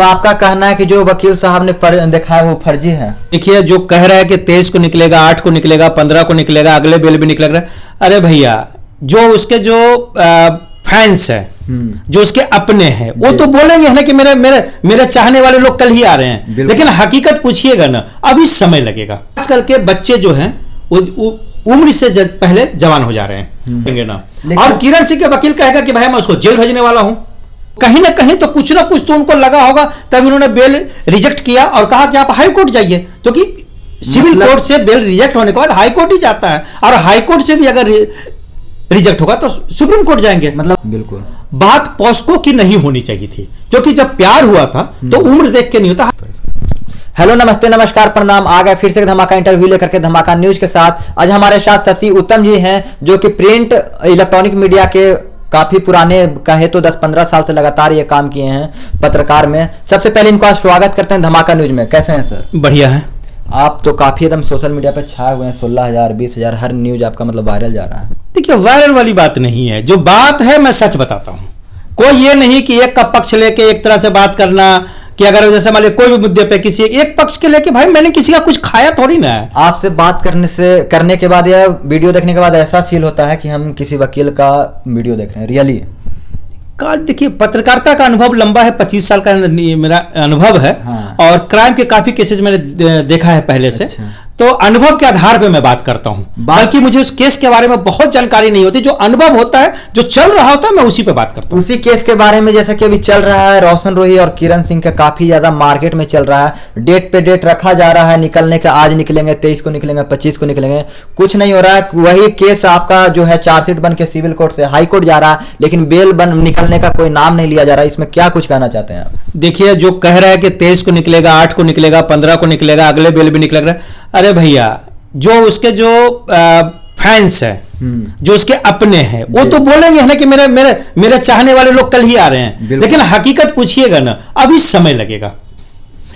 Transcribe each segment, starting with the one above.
तो आपका कहना है कि जो वकील साहब ने दिखाया वो फर्जी है? देखिए, जो कह रहा है कि 23 को निकलेगा, 8 को निकलेगा, 15 को निकलेगा, अगले बेल भी निकलेगा। अरे भैया, जो उसके जो फैंस है, जो उसके अपने हैं, वो तो बोलेंगे है ना कि मेरे चाहने वाले लोग कल ही आ रहे हैं, लेकिन हकीकत पूछिएगा ना, अभी समय लगेगा। आजकल के बच्चे जो हैं उम्र से पहले जवान हो जा रहे हैं ना। और किरण सिंह के वकील कहेगा कि भाई मैं उसको जेल भेजने वाला हूं, कहीं ना कहीं तो कुछ ना कुछ तो उनको लगा होगा, तब इन्होंने बेल रिजेक्ट किया और कहा कि आप हाई कोर्ट जाइए, क्योंकि सिविल कोर्ट से बेल रिजेक्ट होने के बाद हाई कोर्ट ही जाता है, और हाई कोर्ट से भी अगर रिजेक्ट होगा तो सुप्रीम कोर्ट जाएंगे। मतलब बिल्कुल बात पॉस्को की नहीं होनी चाहिए थी, क्योंकि जब प्यार हुआ था तो उम्र देख के नहीं होता। हेलो, नमस्ते, नमस्कार, प्रणाम। आ गए फिर से धमाका इंटरव्यू लेकर के धमाका न्यूज के साथ। आज हमारे साथ शशि उत्तम जी हैं, जो कि प्रिंट इलेक्ट्रॉनिक मीडिया के काफी पुराने, कहे तो 10-15 साल से लगातार ये काम किए हैं पत्रकार में। सबसे पहले इनको आज स्वागत करते हैं धमाका न्यूज में। कैसे हैं सर? बढ़िया है। आप तो काफी एकदम सोशल मीडिया पे छाए हुए हैं, 16,000 20,000 हर न्यूज आपका मतलब वायरल जा रहा है। देखिए, वायरल वाली बात नहीं है, जो बात है मैं सच बताता हूं। कोई ये नहीं कि एक का पक्ष लेके एक तरह से बात करना, कि अगर जैसे मान लीजिए कोई भी मुद्दे पे किसी एक पक्ष के लेके, भाई मैंने किसी का कुछ खाया थोड़ी ना है। आपसे बात करने के बाद या वीडियो देखने के बाद ऐसा फील होता है कि हम किसी वकील का वीडियो देख रहे हैं रियली। देखिए, पत्रकारिता का अनुभव लंबा है, 25 साल का मेरा अनुभव है। हाँ। और क्राइम के काफी केसेस मैंने देखा है पहले से। अच्छा। तो अनुभव के आधार पे मैं बात करता हूं, बल्कि मुझे उस केस के बारे में बहुत जानकारी नहीं होती। जो अनुभव होता है, जो चल रहा होता है, मैं उसी पे बात करता हूं। उसी केस के बारे में जैसा कि अभी चल रहा है, रोशन रोही और किरण सिंह का काफी ज्यादा मार्केट में चल रहा है। डेट पे डेट रखा जा रहा है निकलने का, आज निकलेंगे, 23 को निकलेंगे, 25 को निकलेंगे, कुछ नहीं हो रहा है। वही केस आपका जो है चार्जशीट बन के सिविल कोर्ट से हाई कोर्ट जा रहा है, लेकिन बेल निकलने का कोई नाम नहीं लिया जा रहा है। इसमें क्या कुछ कहना चाहते हैं आप? देखिए, जो कह रहा है कि 23 को निकलेगा, 8 को निकलेगा, 15 को निकलेगा, अगले बेल भी निकलेगा। अरे भैया, जो उसके जो फैंस है, जो उसके अपने हैं, वो तो बोलेंगे है ना कि मेरे चाहने वाले लोग कल ही आ रहे हैं, लेकिन हकीकत पूछिएगा ना, अभी समय लगेगा।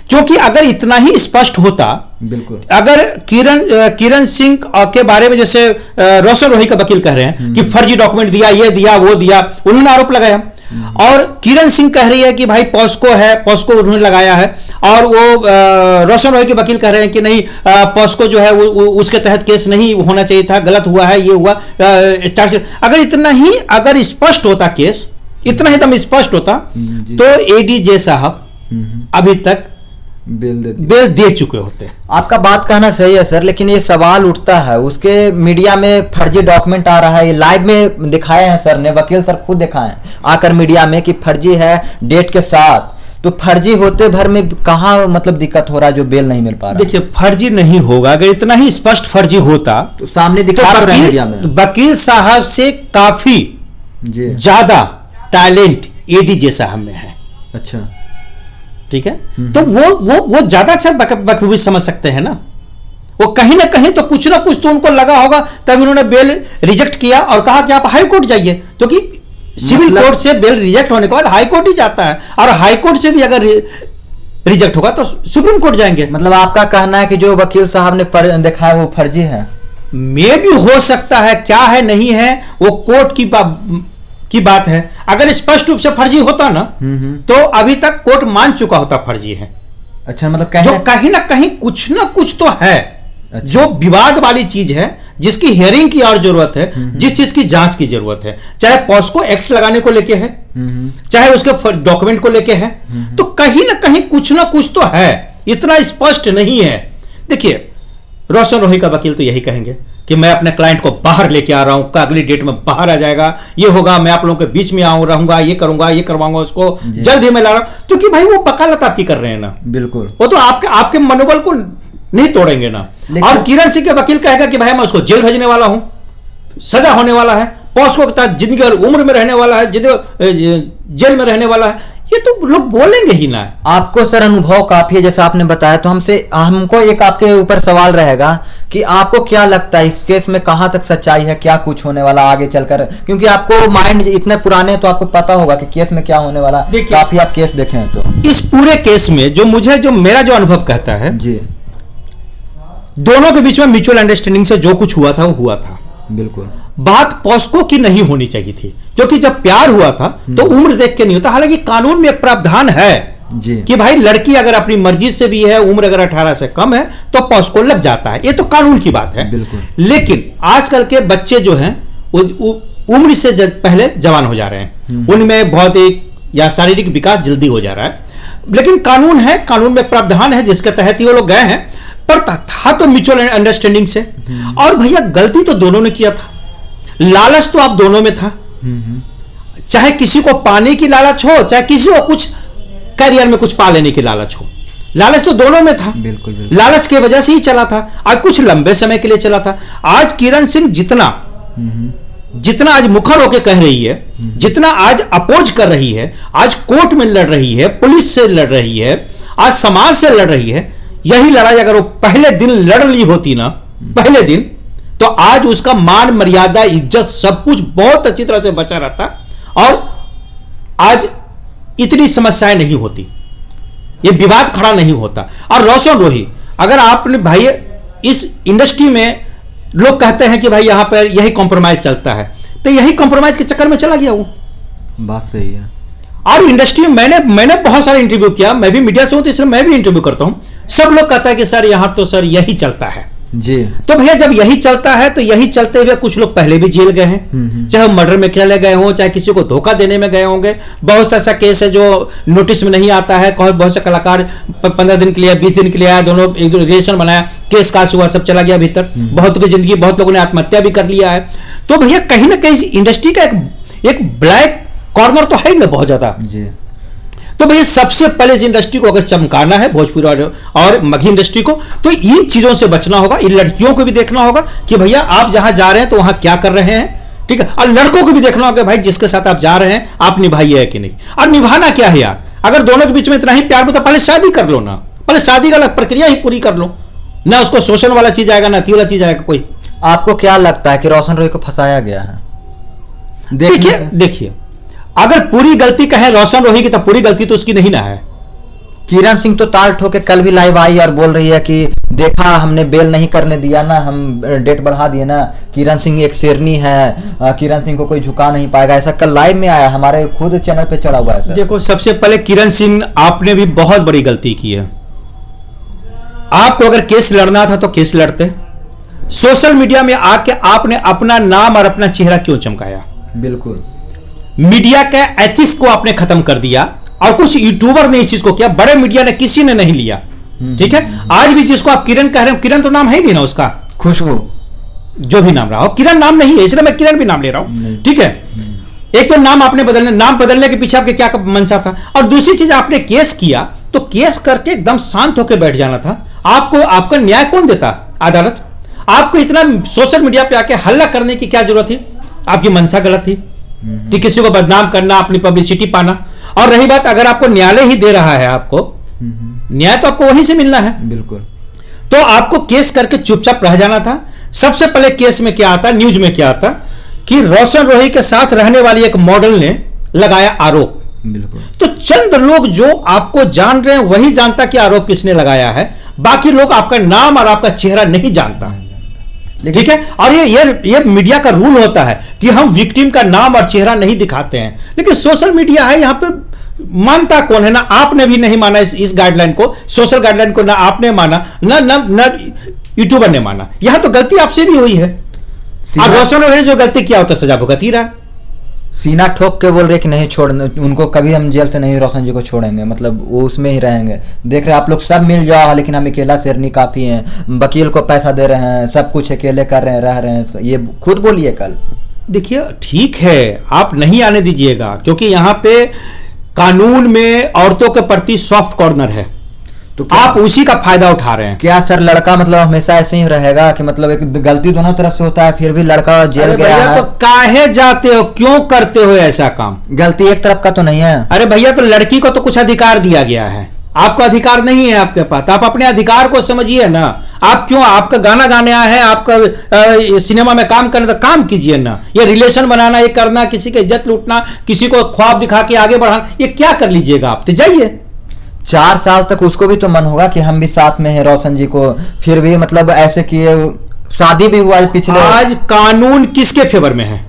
क्योंकि अगर इतना ही स्पष्ट होता, बिल्कुल, अगर किरण सिंह के बारे में जैसे रोशन रोही का वकील कह रहे हैं कि फर्जी डॉक्यूमेंट दिया, ये दिया, वो दिया, उन्होंने आरोप लगाया, और किरण सिंह कह रही है कि भाई पॉस्को है, पॉस्को उन्होंने लगाया है, और वो रोशन रोही के वकील कह रहे हैं कि नहीं, पॉस्को जो है वो उसके तहत केस नहीं होना चाहिए था, गलत हुआ है, ये हुआ चार्जशीट। अगर इतना ही अगर स्पष्ट होता केस, इतना ही एकदम स्पष्ट होता, तो एडीजे साहब अभी तक बेल दे चुके होते। आपका बात कहना सही है सर, लेकिन ये सवाल उठता है, उसके मीडिया में फर्जी डॉक्यूमेंट आ रहा है। ये लाइव में दिखाए हैं सर ने, वकील सर खुद दिखाए हैं आकर मीडिया में कि फर्जी है डेट के साथ। तो फर्जी होते भर में कहाँ मतलब दिक्कत हो रहा है जो बेल नहीं मिल पा रहा? देखिए, फर्जी नहीं होगा। अगर इतना ही स्पष्ट फर्जी होता तो सामने दिखा रहे हैं मीडिया में। वकील साहब से काफी ज्यादा टैलेंट एडीजे साहब में है। अच्छा, ठीक है। तो वो ज्यादा अच्छा बखूबी समझ सकते हैं ना। वो कहीं ना कहीं तो कुछ ना कुछ तो उनको लगा होगा, तब इन्होंने बेल रिजेक्ट किया और कहा कि आप हाई कोर्ट जाइए, क्योंकि सिविल कोर्ट से बेल रिजेक्ट होने के बाद हाई कोर्ट ही जाता है, और हाई कोर्ट से भी अगर रिजेक्ट होगा तो सुप्रीम कोर्ट जाएंगे। मतलब आपका कहना है कि जो वकील साहब ने दिखाया वो फर्जी है? मे भी हो सकता है, क्या है नहीं है वो कोर्ट की बात है। अगर स्पष्ट रूप से फर्जी होता ना, तो अभी तक कोर्ट मान चुका होता फर्जी है। अच्छा, मतलब जो कहीं ना कहीं कुछ ना कुछ तो है। अच्छा। जो विवाद वाली चीज है, जिसकी हियरिंग की और जरूरत है, जिस चीज की जांच की जरूरत है, चाहे पॉस्को एक्ट लगाने को लेके है, चाहे उसके डॉक्यूमेंट को लेके है, तो कहीं ना कहीं कुछ ना कुछ तो है, इतना स्पष्ट नहीं है। देखिए, रोशन रोही का वकील तो यही कहेंगे कि मैं अपने क्लाइंट को बाहर लेके आ रहा हूं, अगली डेट में बाहर आ जाएगा, ये होगा, मैं आप लोगों के बीच में रहूंगा, ये करूंगा, ये करवाऊंगा उसको, जल्द ही मैं ला रहा हूं। क्योंकि भाई वो वकालत आपकी कर रहे हैं ना। बिल्कुल, वो तो आपके मनोबल को नहीं तोड़ेंगे ना। और किरण सिंह के वकील कहेगा कि भाई मैं उसको जेल भेजने वाला हूं, सजा होने वाला है, पॉस्को के तहत जिंदगी और उम्र में रहने वाला है, जेल में रहने वाला है, ये तो लोग बोलेंगे ही ना। आपको सर अनुभव काफी है जैसा आपने बताया, तो हमको एक आपके ऊपर सवाल रहेगा कि आपको क्या लगता है इस केस में कहां तक सच्चाई है, क्या कुछ होने वाला आगे चलकर? क्योंकि आपको माइंड इतने पुराने, तो आपको पता होगा कि केस में क्या होने वाला। काफी आप केस देखे हैं, तो इस पूरे केस में जो मेरा जो अनुभव कहता है जी, दोनों के बीच में म्यूचुअल अंडरस्टैंडिंग से जो कुछ हुआ था वो हुआ था। बिल्कुल, बात पॉस्को की नहीं होनी चाहिए थी, क्योंकि जब प्यार हुआ था तो उम्र देख के नहीं होता। हालांकि कानून में एक प्रावधान है जी। कि भाई लड़की अगर अपनी मर्जी से भी है, उम्र अगर 18 से कम है तो पॉस्को लग जाता है, ये तो कानून की बात है। बिल्कुल। लेकिन आजकल के बच्चे जो हैं वो उम्र से पहले जवान हो जा रहे हैं, उनमें भौतिक या शारीरिक विकास जल्दी हो जा रहा है। लेकिन कानून है, कानून में प्रावधान है जिसके तहत ही वो लोग गए हैं, पर था तो म्यूचुअल अंडरस्टैंडिंग से। और भैया गलती तो दोनों ने किया था, लालच तो आप दोनों में था, चाहे किसी को पाने की लालच हो, चाहे किसी को कुछ करियर में कुछ पा लेने की लालच हो, लालच तो दोनों में था। बिल्कुल, बिल्कुल। लालच की वजह से ही चला था, आज कुछ लंबे समय के लिए चला था। आज किरण सिंह जितना आज मुखर होकर कह रही है, जितना आज अपोज कर रही है, आज कोर्ट में लड़ रही है, पुलिस से लड़ रही है, आज समाज से लड़ रही है, यही लड़ाई अगर वो पहले दिन लड़ ली होती ना, पहले दिन, तो आज उसका मान मर्यादा इज्जत सब कुछ बहुत अच्छी तरह से बचा रहता और आज इतनी समस्याएं नहीं होती, ये विवाद खड़ा नहीं होता। और रोशन रोही, अगर आपने भाई इस इंडस्ट्री में लोग कहते हैं कि भाई यहां पर यही कॉम्प्रोमाइज चलता है, तो यही कॉम्प्रोमाइज के चक्कर में चला गया वो। बात सही है। और इंडस्ट्री में मैंने बहुत सारे इंटरव्यू किया, मैं भी मीडिया से हूं तो इसलिए मैं भी इंटरव्यू करता हूं। सब लोग कहता है कि सर यहां तो सर यही चलता है जी। तो भैया जब यही चलता है तो यही चलते हुए कुछ लोग पहले भी जेल गए हैं, चाहे मर्डर में चले गए हों, चाहे किसी को धोखा देने में गए होंगे। बहुत सा ऐसा केस है जो नोटिस में नहीं आता है, बहुत से कलाकार 15 दिन के लिए 20 दिन के लिए आया, दोनों एक रिलेशन बनाया, केस कास हुआ, सब चला गया भीतर, बहुत की जिंदगी, बहुत लोगों ने आत्महत्या भी कर लिया है। तो भैया कहीं ना कहीं इंडस्ट्री का एक ब्लैक कॉर्नर तो है ही ना बहुत ज्यादा जी। तो भैया सबसे पहले इस इंडस्ट्री को अगर चमकाना है, भोजपुरी और मगही इंडस्ट्री को, तो इन चीजों से बचना होगा। इन लड़कियों को भी देखना होगा कि भैया आप जहां जा रहे हैं तो वहां क्या कर रहे हैं, ठीक है। और लड़कों को भी देखना होगा भाई जिसके साथ आप जा रहे हैं आप निभाइए है कि नहीं। और निभाना क्या है यार, अगर दोनों के बीच में इतना ही प्यार तो पहले शादी कर लो ना, पहले शादी का प्रक्रिया ही पूरी कर लो ना, उसको शोषण वाला चीज आएगा ना वाला चीज आएगा कोई। आपको क्या लगता है कि रोशन रोही को फंसाया गया है? देखिए अगर पूरी गलती कहे रोशन रोही की तो पूरी गलती तो उसकी नहीं ना है। किरण सिंह तो ताल ठोके कल भी लाइव आई और बोल रही है कि देखा हमने बेल नहीं करने दिया ना, हम डेट बढ़ा दिए ना, किरण सिंह एक शेरनी है, किरण सिंह को कोई झुका नहीं पाएगा, ऐसा कल लाइव में आया, हमारे खुद चैनल पे चढ़ा हुआ है। देखो सबसे पहले किरण सिंह आपने भी बहुत बड़ी गलती की है। आपको अगर केस लड़ना था तो केस लड़ते, सोशल मीडिया में आके आपने अपना नाम और अपना चेहरा क्यों चमकाया? बिल्कुल, मीडिया के एथिक्स को आपने खत्म कर दिया और कुछ यूट्यूबर ने इस चीज को किया, बड़े मीडिया ने किसी ने नहीं लिया, ठीक है। आज भी जिसको आप किरण कह रहे हो, किरण तो नाम है ही नहीं ना उसका, खुशबू जो भी नाम रहा हो, किरण नाम नहीं है, इसलिए मैं किरण भी नाम ले रहा हूं, ठीक है। एक तो नाम आपने नाम बदलने के पीछे आपके क्या मंशा था, और दूसरी चीज आपने केस किया तो केस करके एकदम शांत होकर बैठ जाना था। आपको आपका न्याय कौन देता? अदालत। आपको इतना सोशल मीडिया पे आके हल्ला करने की क्या जरूरत थी? आपकी मंशा गलत थी कि किसी को बदनाम करना, अपनी पब्लिसिटी पाना। और रही बात, अगर आपको न्यायालय ही दे रहा है, आपको न्याय तो आपको वहीं से मिलना है, बिल्कुल, तो आपको केस करके चुपचाप रह जाना था। सबसे पहले केस में क्या आता, न्यूज में क्या आता कि रोशन रोही के साथ रहने वाली एक मॉडल ने लगाया आरोप। बिल्कुल। तो चंद लोग जो आपको जान रहे हैं वही जानता कि आरोप किसने लगाया है, बाकी लोग आपका नाम और आपका चेहरा नहीं जानता, ठीक है। और ये मीडिया का रूल होता है कि हम विक्टिम का नाम और चेहरा नहीं दिखाते हैं, लेकिन सोशल मीडिया है, यहां पर मानता कौन है? ना आपने भी नहीं माना इस गाइडलाइन को, सोशल गाइडलाइन को ना आपने माना, ना यूट्यूबर ने माना। यहां तो गलती आपसे भी हुई है, और रोशन रोही ने जो गलती किया होता सजा भुगत ही रहा। सीना ठोक के बोल रहे कि नहीं छोड़ने उनको, कभी हम जेल से नहीं रोशन जी को छोड़ेंगे, मतलब वो उसमें ही रहेंगे। देख रहे आप लोग सब मिल जाओ, लेकिन हम अकेला शेरनी काफी हैं, वकील को पैसा दे रहे हैं, सब कुछ अकेले कर रहे हैं, रह रहे हैं, ये खुद बोलिए कल। देखिए ठीक है, आप नहीं आने दीजिएगा, क्योंकि यहाँ पे कानून में औरतों के प्रति सॉफ्ट कॉर्नर है, तो आप उसी का फायदा उठा रहे हैं। क्या सर लड़का मतलब हमेशा ऐसे ही रहेगा कि मतलब एक गलती दोनों तरफ से होता है, फिर भी लड़का जेल गया है? तो काहे जाते हो, क्यों करते हो ऐसा काम? गलती एक तरफ का तो नहीं है। अरे भैया, तो लड़की को तो कुछ अधिकार दिया गया है, आपको अधिकार नहीं है आपके पास, आप अपने अधिकार को समझिए ना। आप क्यों, आपका गाना गाने आए हैं, आपका सिनेमा में काम करना तो काम कीजिए ना। ये रिलेशन बनाना, ये करना, किसी की इज्जत लूटना, किसी को ख्वाब दिखा के आगे बढ़ाना, ये क्या कर लीजिएगा आप? तो जाइए। 4 साल तक उसको भी तो मन होगा कि हम भी साथ में हैं रोशन जी को, फिर भी मतलब ऐसे किए, शादी भी हुआ है पिछले। आज कानून किसके फेवर में है?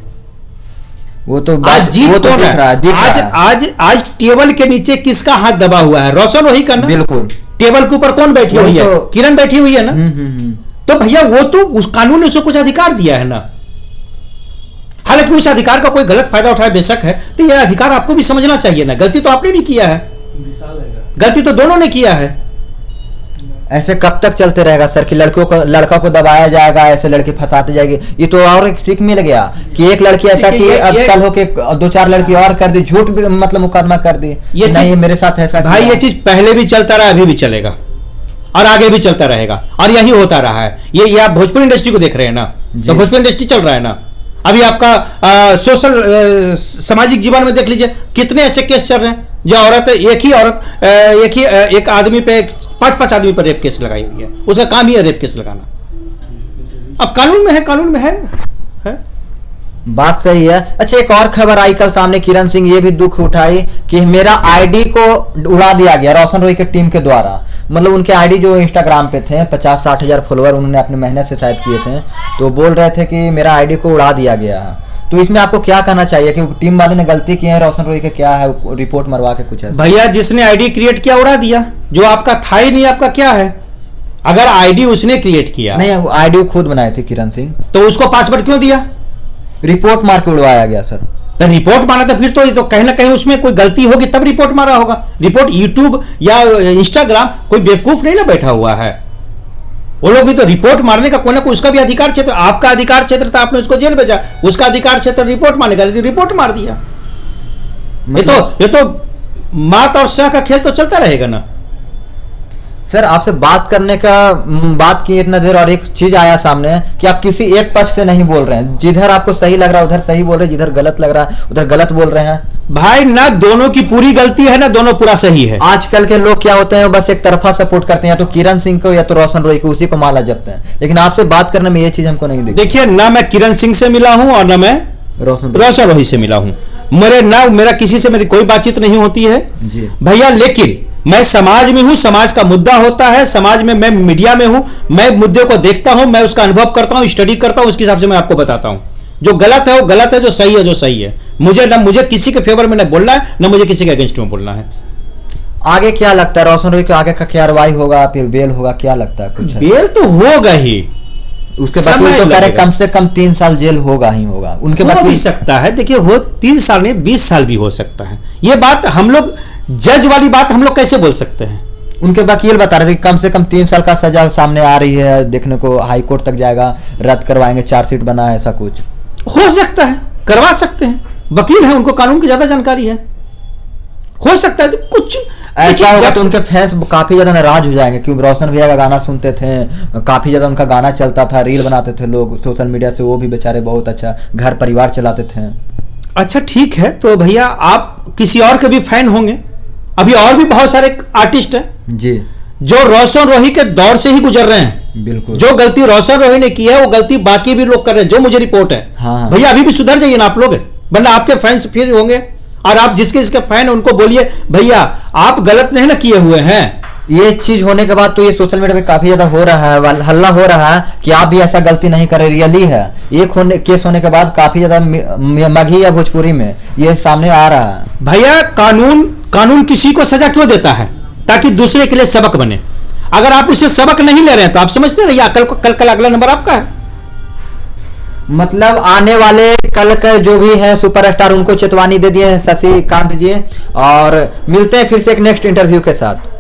वो तो आज जीत वो तो कौन दिख है? रहा है, दिख आज रहा है। आज आज टेबल के नीचे किसका हाथ दबा हुआ है? रोशन रोही का ना। बिल्कुल। टेबल के ऊपर कौन बैठी वही हुई है? तो। किरण बैठी हुई है ना। हम्म। तो भैया वो तो उस कानून ने उसको कुछ अधिकार दिया है ना। हालांकि उस अधिकार का कोई गलत फायदा उठाया बेशक है, तो यह अधिकार आपको भी समझना चाहिए ना। गलती तो आपने भी किया है, गलती तो दोनों ने किया है। ऐसे कब तक चलते रहेगा सर कि लड़का को दबाया जाएगा, ऐसे लड़की फंसाती जाएगी? ये तो और एक सीख मिल गया कि एक लड़की ऐसा कि अब कल होके 2-4 लड़की और कर दी, झूठ भी मतलब मुकदमा कर दी, ये नहीं मेरे साथ ऐसा भाई किया। ये चीज पहले भी चलता रहा, अभी भी चलेगा और आगे भी चलता रहेगा, और यही होता रहा है। ये आप भोजपुरी इंडस्ट्री को देख रहे हैं ना, तो भोजपुरी इंडस्ट्री चल रहा है ना। अभी आपका सोशल सामाजिक जीवन में देख लीजिए कितने ऐसे केस चल रहे हैं जो औरत एक आदमी पे 5-5 आदमी पर रेप केस लगाई हुई है। उसका काम ही है रेप केस लगाना। अब कानून में है, कानून में है। बात सही है। अच्छा, एक और खबर आई कल सामने, किरण सिंह ये भी दुख उठाई कि मेरा आईडी को उड़ा दिया गया रोशन रोही की टीम के द्वारा। मतलब उनके आईडी जो इंस्टाग्राम पे थे 50-60 हजार फॉलोअर उन्होंने अपने मेहनत से शायद किए थे, तो बोल रहे थे कि मेरा आईडी को उड़ा दिया गया है। तो इसमें आपको क्या कहना चाहिए कि टीम वाले ने गलती की है, रोशन रोही के क्या है, रिपोर्ट मरवा के कुछ है? भैया जिसने आईडी क्रिएट किया उड़ा दिया, जो आपका था ही नहीं, आपका क्या है? अगर आईडी उसने क्रिएट किया नहीं, आईडी खुद बनाए थे किरण सिंह, तो उसको पासवर्ड क्यों दिया? रिपोर्ट मार के उड़वाया गया सर। तो रिपोर्ट मारा तो फिर तो ये तो कहीं ना कहीं उसमें कोई गलती होगी तब रिपोर्ट मारा होगा। रिपोर्ट यूट्यूब या इंस्टाग्राम कोई बेवकूफ नहीं ना बैठा हुआ है, वो लोग भी तो रिपोर्ट मारने का कोई ना कोई उसका भी अधिकार क्षेत्र। आपका अधिकार क्षेत्र था, आपने उसको जेल भेजा, उसका अधिकार क्षेत्र रिपोर्ट मारने का, रिपोर्ट मार दिया। ये तो मात और शाह का खेल तो चलता रहेगा ना। सर आपसे बात करने का बात की इतना देर, और एक चीज आया सामने कि आप किसी एक पक्ष से नहीं बोल रहे हैं। जिधर आपको सही लग रहा है उधर सही बोल रहे हैं, जिधर गलत लग रहा है उधर गलत बोल रहे हैं। भाई ना दोनों की पूरी गलती है ना दोनों पूरा सही है। आजकल के लोग क्या होते हैं, बस एक तरफा सपोर्ट करते हैं, या तो किरण सिंह को या तो रोशन रोही को, उसी को माला जपते हैं। लेकिन आपसे बात करने में ये चीज हमको नहीं दिखी। देखिए ना मैं किरण सिंह से मिला हूं और ना मैं रोशन रोही से मिला हूं। मेरा किसी से मेरी कोई बातचीत नहीं होती है जी भैया। लेकिन मैं समाज में हूं, समाज का मुद्दा होता है, समाज में मैं मीडिया में हूं, मैं मुद्दे को देखता हूं, मैं उसका अनुभव करता हूं, स्टडी करता हूं, उसके हिसाब से मैं आपको बताता हूं। जो गलत है वो गलत है, जो सही है जो सही है। मुझे किसी के फेवर में न बोलना है, न मुझे किसी के अगेंस्ट में बोलना है। आगे क्या लगता है रोशन रोही के आगे का कार्रवाई होगा, फिर बेल होगा, क्या लगता है? कुछ बेल तो होगा ही, उसके वकील तो कह रहे कम से कम 3 साल जेल होगा ही होगा। उनके हो वकील भी सकता है। देखिए वो 3 साल नहीं 20 साल भी हो सकता है। ये बात हम लोग जज वाली बात हम लोग कैसे बोल सकते हैं? उनके वकील बता रहे थे कि कम से कम 3 साल का सजा सामने आ रही है, देखने को हाई कोर्ट तक जाएगा, रद्द करवाएंगे, चार्जशीट बना है, ऐसा कुछ हो सकता है, करवा सकते हैं। वकील है, उनको कानून की ज्यादा जानकारी है, हो सकता है। तो कुछ ऐसा होगा तो उनके फैंस काफी ज्यादा नाराज हो जाएंगे, क्योंकि रोशन भैया का गाना सुनते थे, काफी ज्यादा उनका गाना चलता था, रील बनाते थे लोग सोशल मीडिया से, वो भी बेचारे बहुत अच्छा घर परिवार चलाते थे। अच्छा ठीक है, तो भैया आप किसी और के भी फैन होंगे। अभी और भी बहुत सारे आर्टिस्ट हैं जी जो रोशन रोही के दौर से ही गुजर रहे हैं। बिल्कुल। जो गलती रोशन रोही ने की है वो गलती बाकी भी लोग कर रहे हैं, जो मुझे रिपोर्ट है। हाँ। भैया अभी भी सुधर जाइए ना आप लोग, वरना आपके फैंस फिर होंगे, और आप जिसके फैन उनको बोलिए भैया आप गलत नहीं ना किए हुए हैं। ये चीज होने के बाद तो ये सोशल मीडिया पे काफी ज्यादा हो रहा है, हल्ला हो रहा है कि आप भी ऐसा गलती नहीं करे, रियली है। एक केस होने के बाद काफी ज्यादा मगही या भोजपुरी में ये सामने आ रहा है। भैया कानून किसी को सजा क्यों देता है? ताकि दूसरे के लिए सबक बने। अगर आप उससे सबक नहीं ले रहे हैं तो आप समझते रहिए कल अगला नंबर आपका है। मतलब आने वाले कल के जो भी है सुपरस्टार उनको चेतावनी दे दिए हैं शशिकांत जी। और मिलते हैं फिर से एक नेक्स्ट इंटरव्यू के साथ।